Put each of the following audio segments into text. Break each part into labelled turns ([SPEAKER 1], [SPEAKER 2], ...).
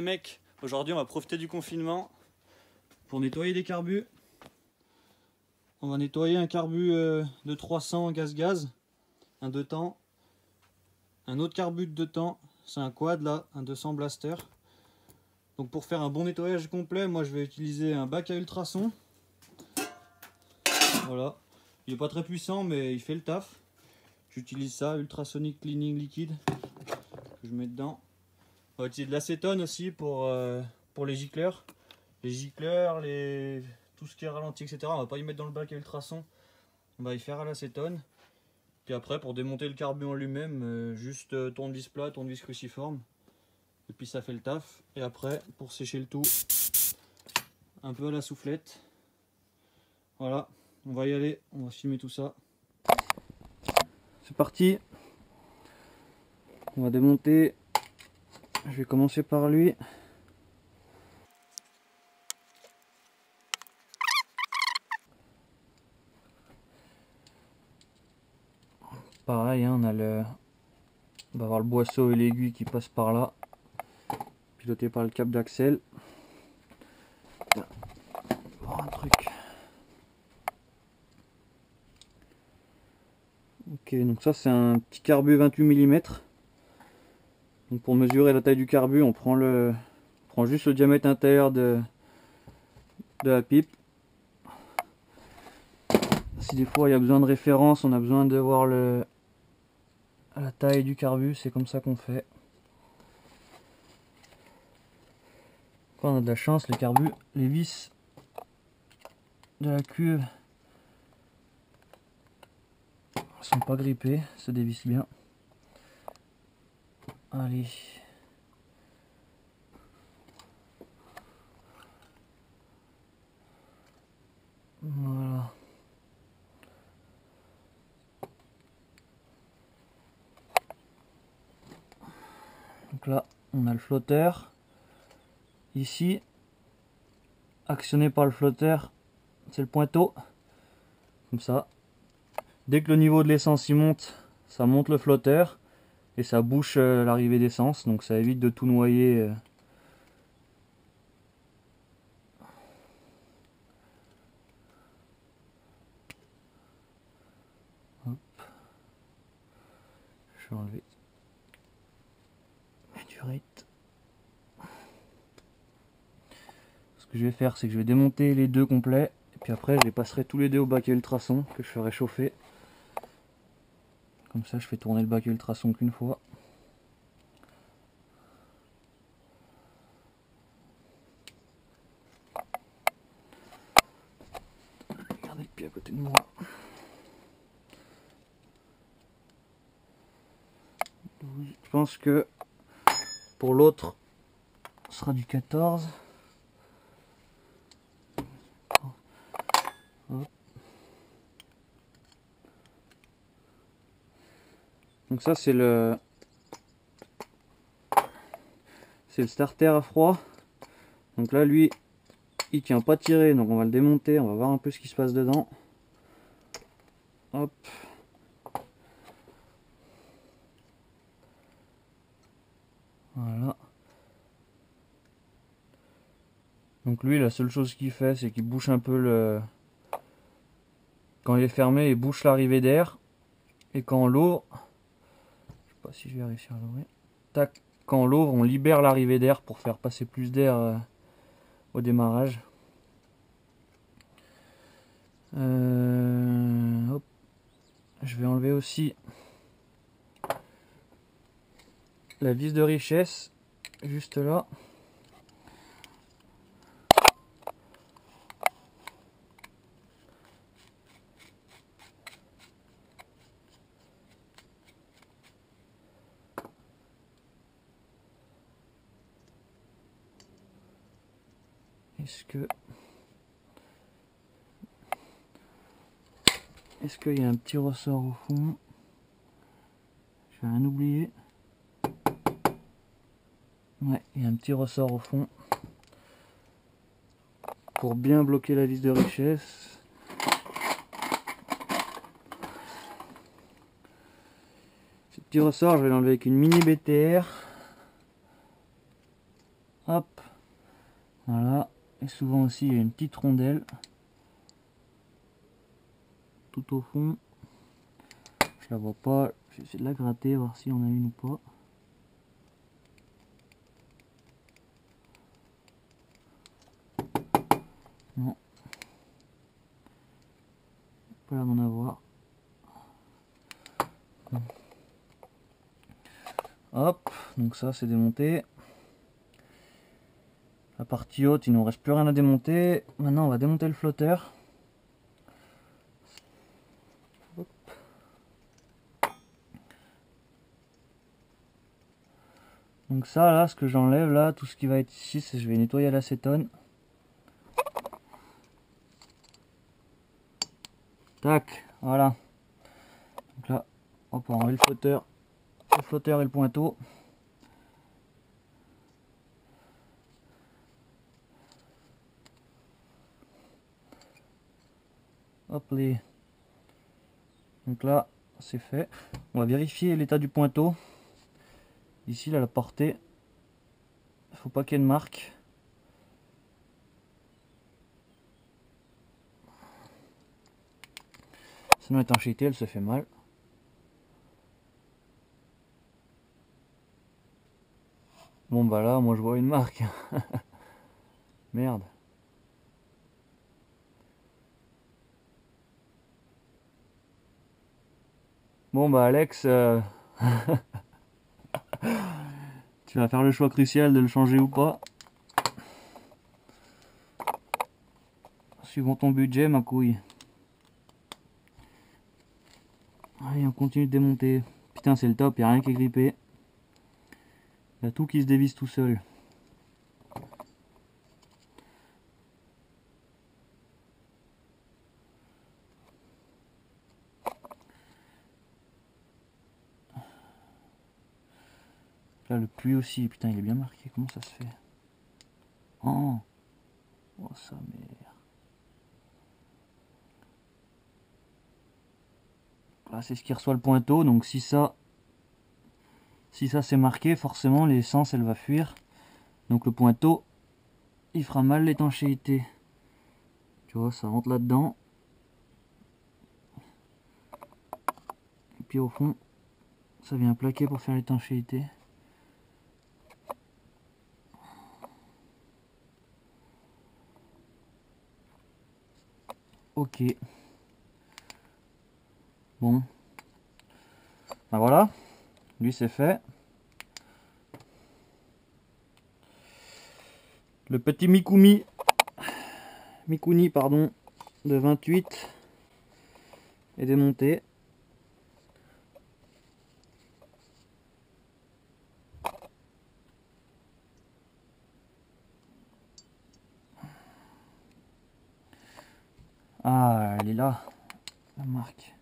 [SPEAKER 1] mecs, aujourd'hui on va profiter du confinement pour nettoyer des carbus. On va nettoyer un carbu de 300 gaz, un 2 temps. Un autre carbu de 2 temps, c'est un quad là, un 200 blaster. Donc pour faire un bon nettoyage complet, moi je vais utiliser un bac à ultrasons. Voilà, il n'est pas très puissant mais il fait le taf. J'utilise ça, Ultrasonic Cleaning Liquid, que je mets dedans. On va utiliser de l'acétone aussi pour les gicleurs. Les gicleurs, tout ce qui est ralenti, etc. On va pas y mettre dans le bac à ultrasons. On va y faire à l'acétone. Puis après, pour démonter le carbu en lui-même, juste tournevis plat, tournevis cruciforme. Et puis ça fait le taf. Et après, pour sécher le tout, un peu à la soufflette. Voilà, on va y aller, on va filmer tout ça. C'est parti. On va démonter. Je vais commencer par lui. Pareil, hein, on va avoir le boisseau et l'aiguille qui passent par là, piloté par le câble d'axel. Un truc. Ok, donc ça c'est un petit carbu 28 mm. Donc pour mesurer la taille du carbu, on prend juste le diamètre intérieur de la pipe. Si des fois il y a besoin de référence, on a besoin de voir la taille du carbu, c'est comme ça qu'on fait. Quand on a de la chance, les carbus, les vis de la cuve sont pas grippées, se dévissent bien. Allez. Voilà. Donc là, on a le flotteur. Ici, actionné par le flotteur, c'est le pointeau. Comme ça. Dès que le niveau de l'essence y monte, ça monte le flotteur. Et ça bouche l'arrivée d'essence. Donc ça évite de tout noyer. Hop. Je vais enlever mes durites. Ce que je vais faire, c'est que je vais démonter les deux complets. Et puis après, je les passerai tous les deux au bac à ultrasons que je ferai chauffer. Comme ça, je fais tourner le bac à ultrasons qu'une fois. Regardez le pied à côté de moi. Je pense que pour l'autre, ce sera du 14. Hop. Donc ça c'est le starter à froid. Donc là lui il tient pas tiré, donc on va le démonter, on va voir un peu ce qui se passe dedans. Hop. Voilà. Donc lui la seule chose qu'il fait, c'est qu'il bouche un peu quand il est fermé, il bouche l'arrivée d'air. Et quand on l'ouvre, je sais pas si je vais réussir à l'ouvrir. Tac, quand on l'ouvre, on libère l'arrivée d'air pour faire passer plus d'air au démarrage. Hop. Je vais enlever aussi la vis de richesse, juste là. Est-ce qu'il y a un petit ressort au fond? Je vais rien oublier. Ouais, il y a un petit ressort au fond. Pour bien bloquer la vis de richesse. Ce petit ressort, je vais l'enlever avec une mini BTR. Hop. Voilà, et souvent aussi il y a une petite rondelle tout au fond. Je la vois pas, je vais essayer de la gratter, voir s'il y en a une ou pas. Non, pas l'air d'en avoir. Hop, donc ça c'est démonté. La partie haute, il ne nous reste plus rien à démonter. Maintenant on va démonter le flotteur. Hop. Donc ça là, ce que j'enlève là, tout ce qui va être ici, c'est je vais nettoyer l'acétone. Tac, voilà. Donc là, hop, on va enlever le flotteur et le pointeau. Hop les. Donc là, c'est fait. On va vérifier l'état du pointeau. Ici, là, la portée. Faut pas qu'il y ait de marque. Sinon, l'étanchéité, elle se fait mal. Bon, bah là, moi, je vois une marque. Merde. Bon, bah, Alex, tu vas faire le choix crucial de le changer ou pas. Suivant ton budget, ma couille. Allez, on continue de démonter. Putain, c'est le top, il n'y a rien qui est grippé. Il y a tout qui se dévisse tout seul. Là, le puits aussi, putain, il est bien marqué. Comment ça se fait? Oh, oh sa mère. Là, c'est ce qui reçoit le pointeau. Donc, si ça c'est marqué, forcément, l'essence, elle va fuir. Donc, le pointeau, il fera mal l'étanchéité. Tu vois, ça rentre là-dedans. Et puis, au fond, ça vient plaquer pour faire l'étanchéité. Ok. Bon. Ben voilà. Lui, c'est fait. Le petit Mikuni, pardon, de 28 est démonté. Ah, elle est là, la marque.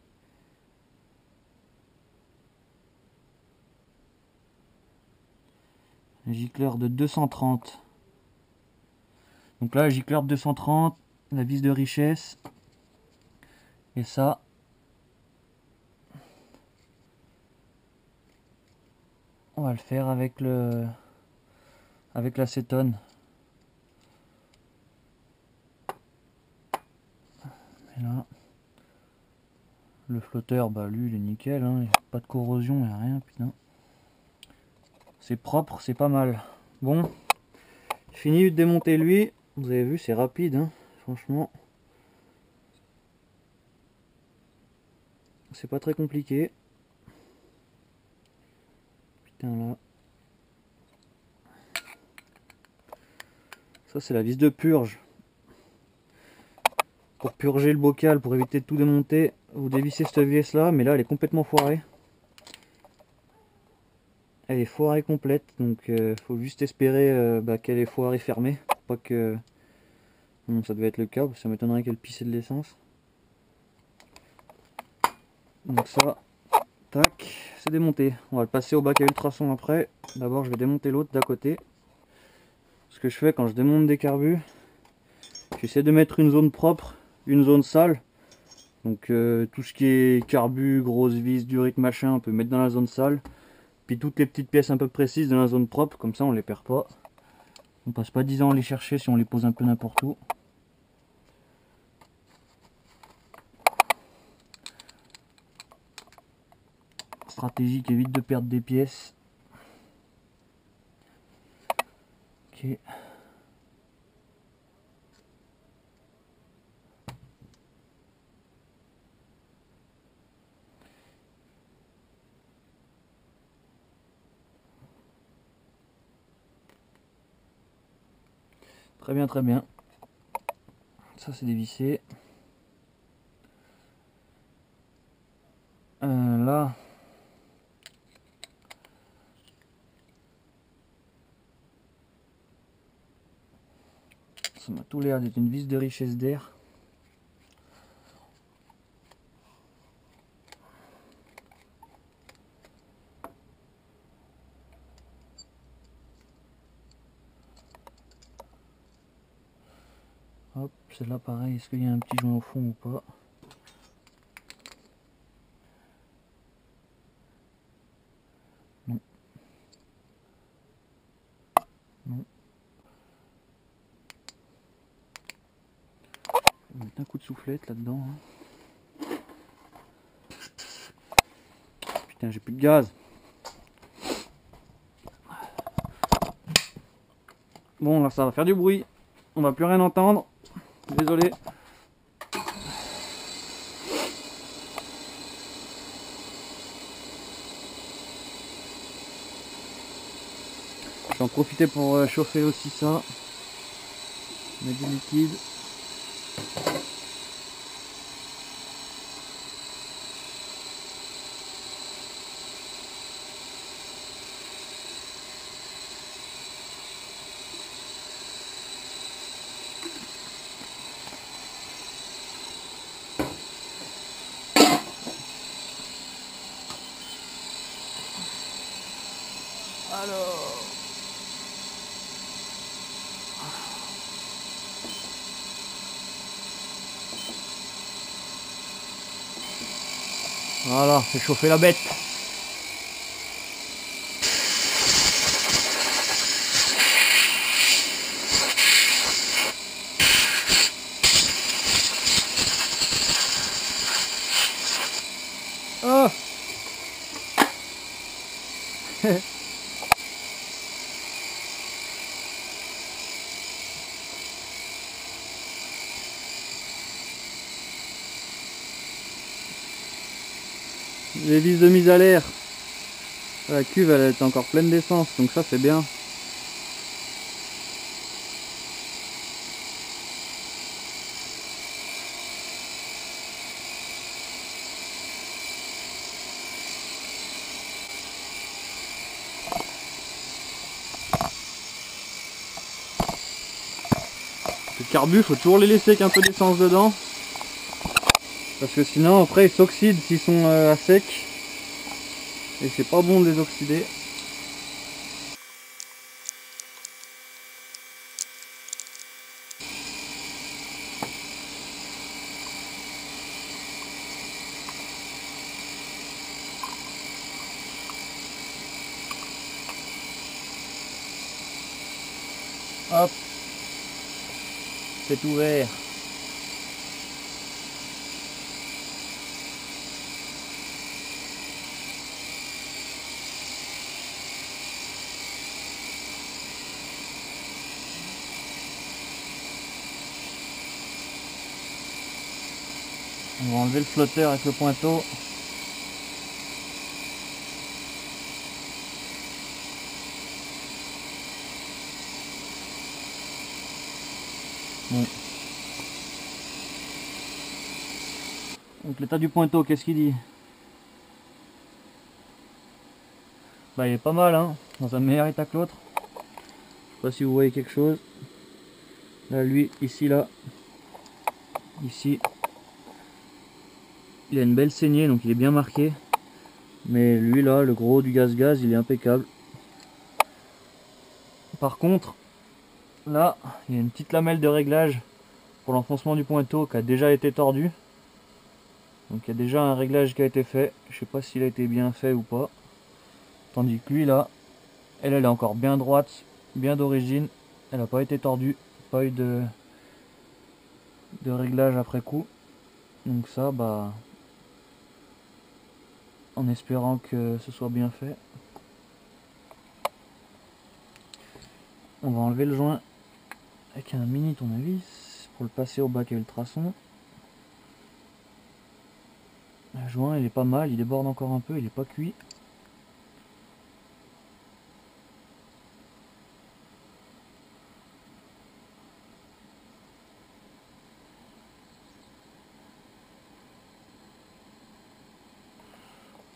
[SPEAKER 1] Un gicleur de 230. Donc là, gicleur de 230, la vis de richesse. Et ça, on va le faire avec l'acétone. Et là, le flotteur, bah lui, il est nickel, hein, il n'y a pas de corrosion, il n'y a rien, putain. C'est propre, c'est pas mal. Bon, fini de démonter lui. Vous avez vu, c'est rapide, hein, franchement. C'est pas très compliqué. Putain, là. Ça, c'est la vis de purge. Pour purger le bocal, pour éviter de tout démonter, vous dévissez cette vis là, mais là, elle est complètement foirée. Elle est foirée complète, donc faut juste espérer qu'elle est foirée fermée. Pour pas que... Bon, ça devait être le cas, ça m'étonnerait qu'elle pissait de l'essence. Donc ça, tac, c'est démonté. On va le passer au bac à ultrasons après. D'abord, je vais démonter l'autre d'à côté. Ce que je fais quand je démonte des carbus, j'essaie de mettre une zone propre, une zone sale. Donc tout ce qui est carbu, grosse vis, durique, machin, on peut mettre dans la zone sale. Puis toutes les petites pièces un peu précises dans la zone propre, comme ça on les perd pas. On passe pas 10 ans à les chercher si on les pose un peu n'importe où. Stratégie qui évite de perdre des pièces. Ok. Très bien, très bien. Ça c'est dévissé. Là, ça m'a tout l'air d'être une vis de richesse d'air. Hop, celle-là pareil, est-ce qu'il y a un petit joint au fond ou pas? Non. Non. Je vais mettre un coup de soufflette là-dedans. Hein. Putain, j'ai plus de gaz. Bon, là ça va faire du bruit. On va plus rien entendre. Désolé. Je vais en profiter pour chauffer aussi ça. Mettre du liquide. Alors, voilà, j'ai chauffé la bête. Oh. Les vis de mise à l'air. La cuve elle est encore pleine d'essence, donc ça c'est bien. Le carbu, faut toujours les laisser avec un peu d'essence dedans. Parce que sinon après ils s'oxydent s'ils sont à sec. Et c'est pas bon de les oxyder. Hop. C'est ouvert. On va enlever le flotteur avec le pointeau. Bon. Donc l'état du pointeau, qu'est-ce qu'il dit? Bah il est pas mal hein, dans un meilleur état que l'autre. Je sais pas si vous voyez quelque chose. Là lui, ici là. Ici. Il a une belle saignée donc il est bien marqué. Mais lui là, le gros du gaz-gaz, il est impeccable. Par contre, là, il y a une petite lamelle de réglage pour l'enfoncement du pointeau qui a déjà été tordue. Donc il y a déjà un réglage qui a été fait. Je sais pas s'il a été bien fait ou pas. Tandis que lui là, elle est encore bien droite, bien d'origine. Elle n'a pas été tordue, pas eu de réglage après coup. Donc ça, bah, en espérant que ce soit bien fait. On va enlever le joint avec un mini tournevis pour le passer au bac à ultrasons. Le joint il est pas mal, il déborde encore un peu, il n'est pas cuit.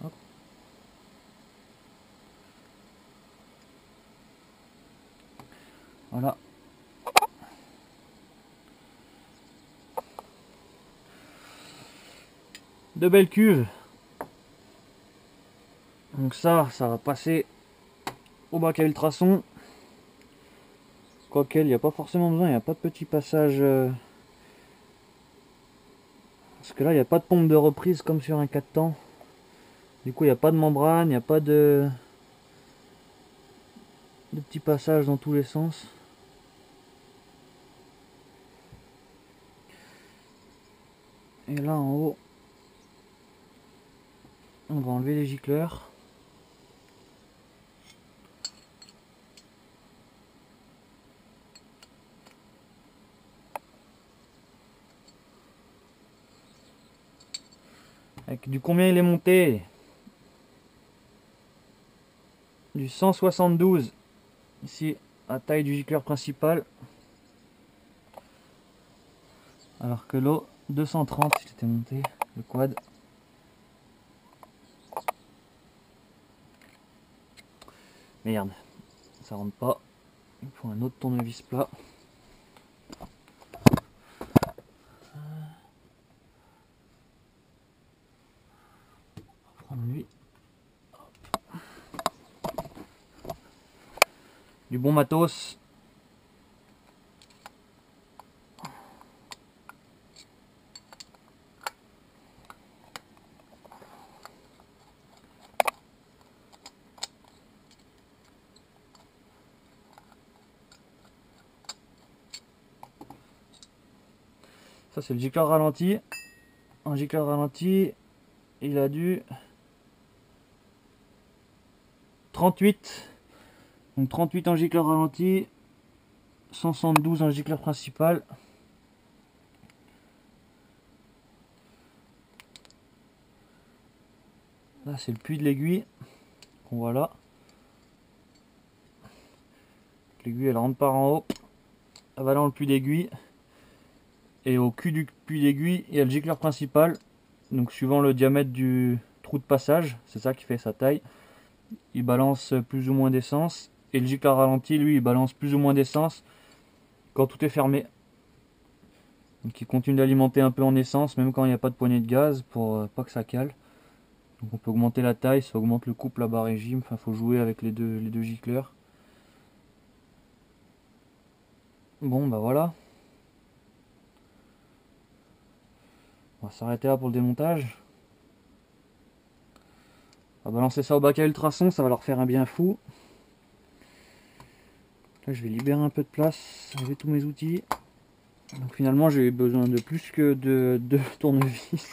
[SPEAKER 1] Hop. Voilà. De belles cuves. Donc ça va passer au bac à ultrasons. Quoique, il n'y a pas forcément besoin, il n'y a pas de petit passage. Parce que là, il n'y a pas de pompe de reprise comme sur un 4 temps. Du coup, il n'y a pas de membrane, il n'y a pas de petits passages dans tous les sens. Et là, en haut, on va enlever les gicleurs. Avec du combien il est monté? Du 172. Ici, la taille du gicleur principal. Alors que l'eau, 230 si c'était monté, le quad. Merde, ça rentre pas. Il faut un autre tournevis plat. On va prendre lui. Du bon matos. Ça c'est le gicleur ralenti. Un gicleur ralenti, il a du 38. Donc 38 en gicleur ralenti, 172 en gicleur principal. Là c'est le puits de l'aiguille qu'on voit là. L'aiguille elle rentre par en haut, elle va dans le puits d'aiguille. Et au cul du puits d'aiguille, il y a le gicleur principal. Donc suivant le diamètre du trou de passage, c'est ça qui fait sa taille. Il balance plus ou moins d'essence. Et le gicleur ralenti, lui, il balance plus ou moins d'essence quand tout est fermé. Donc il continue d'alimenter un peu en essence, même quand il n'y a pas de poignée de gaz, pour pas que ça cale. Donc on peut augmenter la taille, ça augmente le couple à bas régime. Enfin, faut jouer avec les deux gicleurs. Bon, bah voilà. On va s'arrêter là pour le démontage. On va balancer ça au bac à ultrasons, ça va leur faire un bien fou. Là je vais libérer un peu de place, enlever tous mes outils. Donc finalement j'ai eu besoin de plus que de tournevis.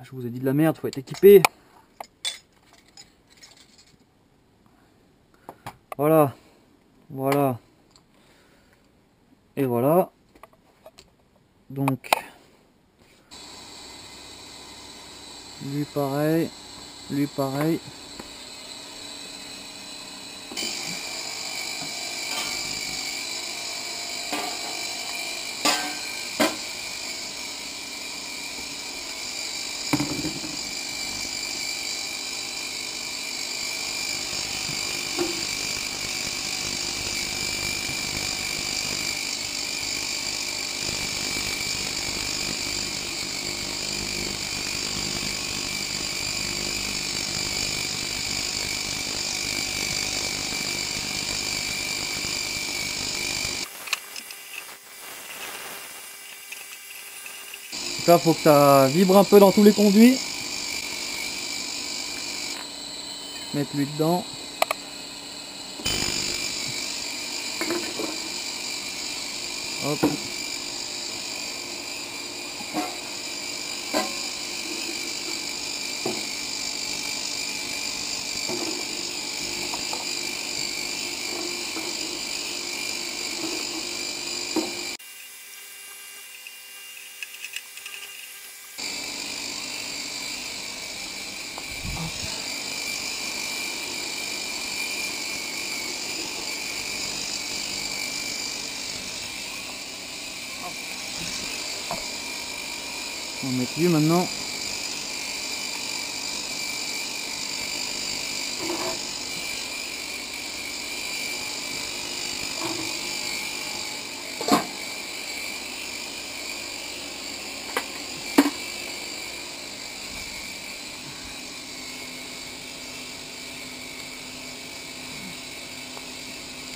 [SPEAKER 1] Je vous ai dit de la merde, faut être équipé. Voilà. Voilà. Et voilà. Donc lui pareil. Lui pareil. Donc là, faut que ça vibre un peu dans tous les conduits. mettre lui dedans. Hop. On va mettre lui maintenant.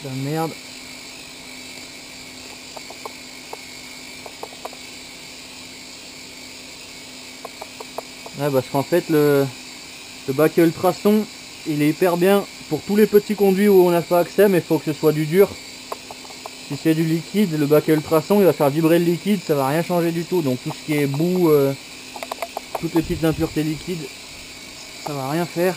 [SPEAKER 1] La merde. Ouais, parce qu'en fait le bac à ultrasons il est hyper bien pour tous les petits conduits où on n'a pas accès, mais il faut que ce soit du dur. Si c'est du liquide, le bac à ultrasons il va faire vibrer le liquide, ça va rien changer du tout. Donc tout ce qui est boue, toutes les petites impuretés liquides, ça va rien faire.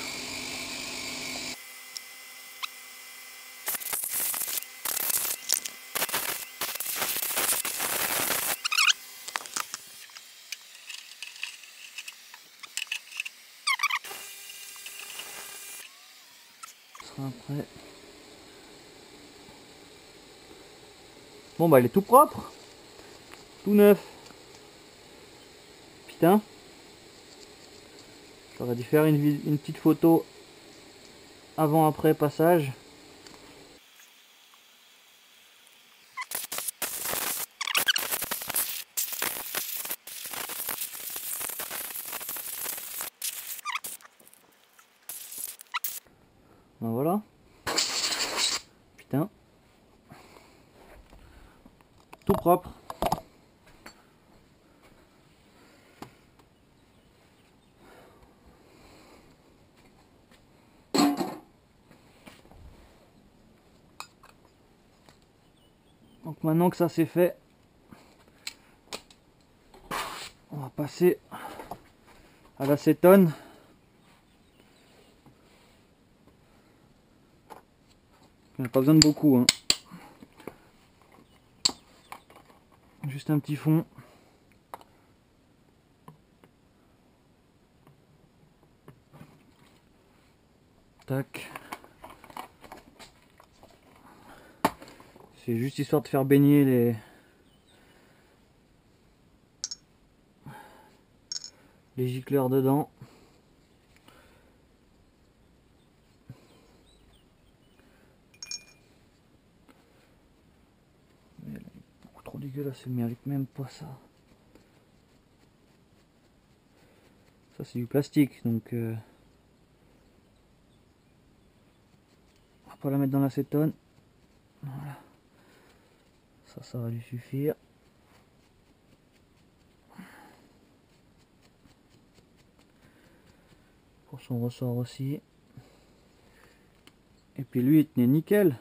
[SPEAKER 1] Après. Bon bah il est tout propre, tout neuf. Putain, j'aurais dû faire une petite photo avant après passage. Ben voilà. Putain. Tout propre. Donc maintenant que ça c'est fait, on va passer à l'acétone. Il n'y a pas besoin de beaucoup, hein. Juste un petit fond. Tac. C'est juste histoire de faire baigner les gicleurs dedans. Mais elle est beaucoup trop dégueulasse, elle mérite même pas ça. Ça c'est du plastique, donc on va pas la mettre dans l'acétone. Voilà. Ça va lui suffire. Pour son ressort aussi. Et puis lui il tenait nickel.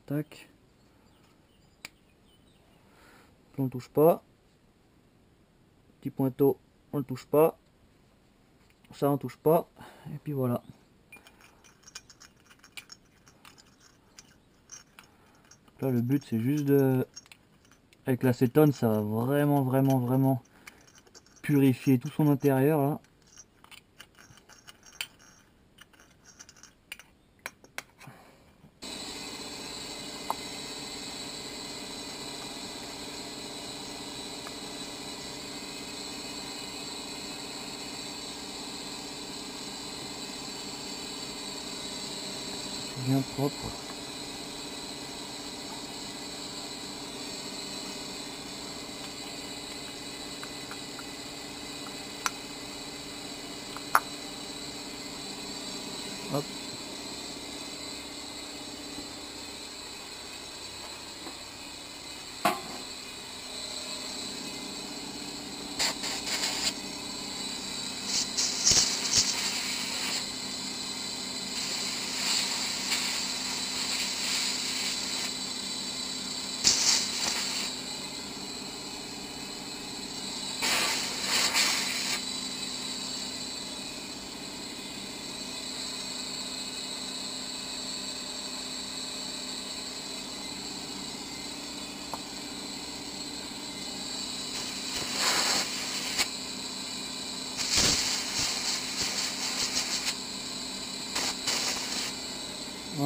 [SPEAKER 1] Tac. On ne touche pas. Petit pointeau, on ne touche pas. Ça on touche pas. Et puis voilà. Là le but c'est juste de... Avec l'acétone ça va vraiment purifier tout son intérieur là. Bien propre. Hop.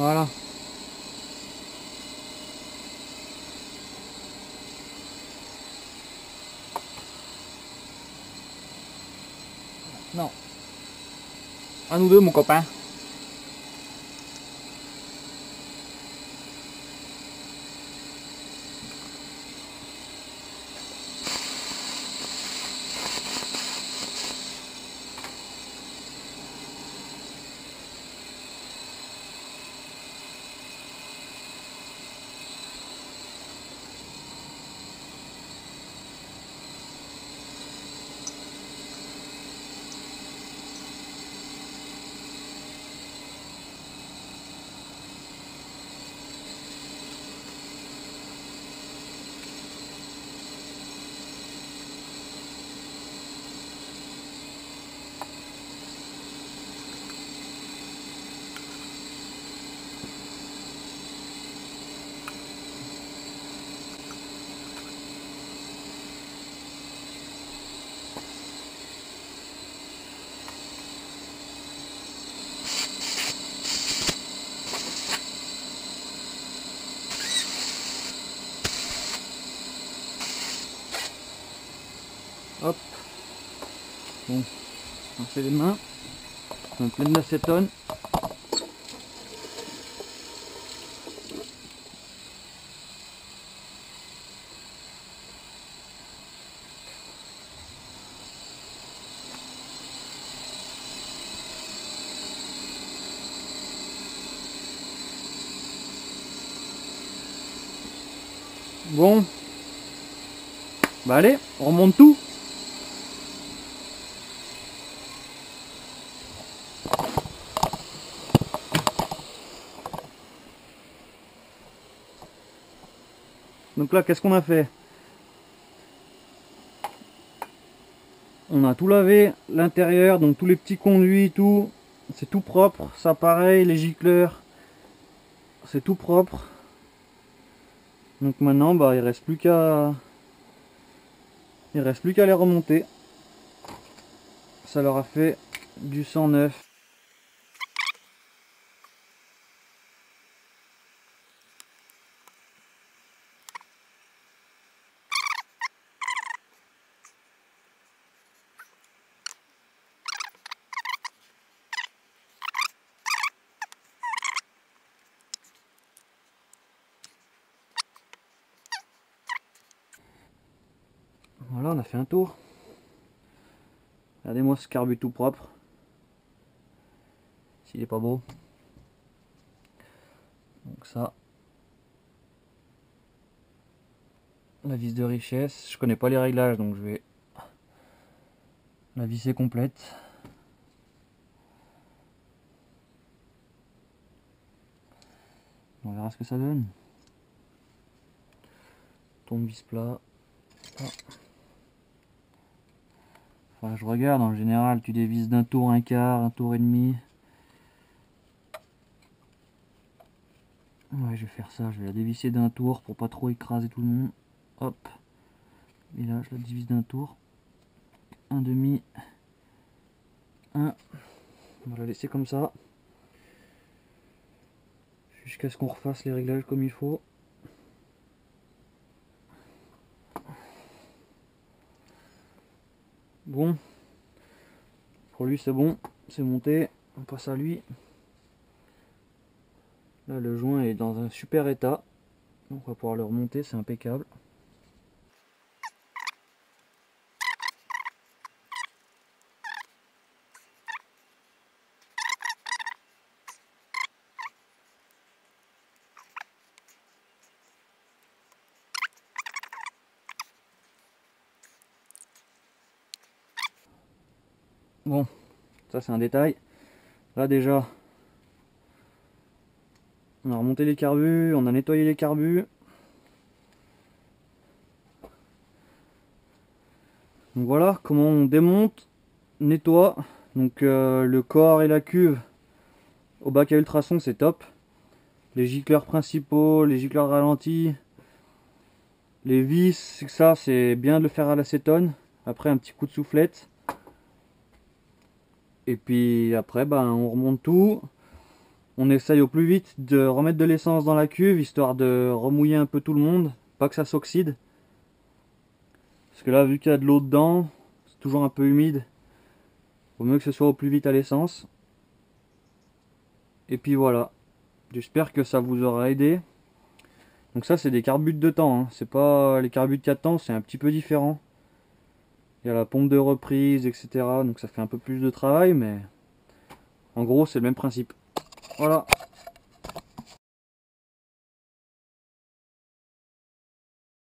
[SPEAKER 1] Voilà. Non. À nous deux, mon copain. Hop. Bon, on fait les mains. On pleine d'acétone. Bon. Bah allez, on remonte tout. Donc là, qu'est-ce qu'on a fait? On a tout lavé, l'intérieur, donc tous les petits conduits, tout, c'est tout propre. Ça pareil, les gicleurs, c'est tout propre. Donc maintenant, bah, il reste plus qu'à les remonter. Ça leur a fait du 109. Voilà, on a fait un tour. Regardez-moi ce carbu tout propre. S'il est pas beau. Donc ça. La vis de richesse. Je connais pas les réglages, donc je vais la visser complète. On verra ce que ça donne. Tournevis plat. Ah. Enfin, je regarde, en général tu dévisses d'un tour, un quart, un tour et demi. Ouais, je vais faire ça, je vais la dévisser d'un tour pour pas trop écraser tout le monde. Hop. Et là, je la divise d'un tour. Un demi. Un. On va la laisser comme ça. Jusqu'à ce qu'on refasse les réglages comme il faut. Bon. Pour lui, c'est bon. C'est monté. On passe à lui. Là, le joint est dans un super état. Donc, on va pouvoir le remonter. C'est impeccable. Bon, ça c'est un détail. Là déjà, on a remonté les carbus, on a nettoyé les carbus. Donc voilà comment on démonte, nettoie. Donc le corps et la cuve au bac à ultrasons, c'est top. Les gicleurs principaux, les gicleurs ralentis, les vis, ça c'est bien de le faire à l'acétone. Après un petit coup de soufflette. Et puis après, ben, on remonte tout. On essaye au plus vite de remettre de l'essence dans la cuve, histoire de remouiller un peu tout le monde, pas que ça s'oxyde. Parce que là, vu qu'il y a de l'eau dedans, c'est toujours un peu humide. Vaut mieux que ce soit au plus vite à l'essence. Et puis voilà. J'espère que ça vous aura aidé. Donc ça, c'est des carbutes de temps, hein. C'est pas les carbutes 4 temps, c'est un petit peu différent. Il y a la pompe de reprise, etc. Donc ça fait un peu plus de travail, mais en gros, c'est le même principe. Voilà.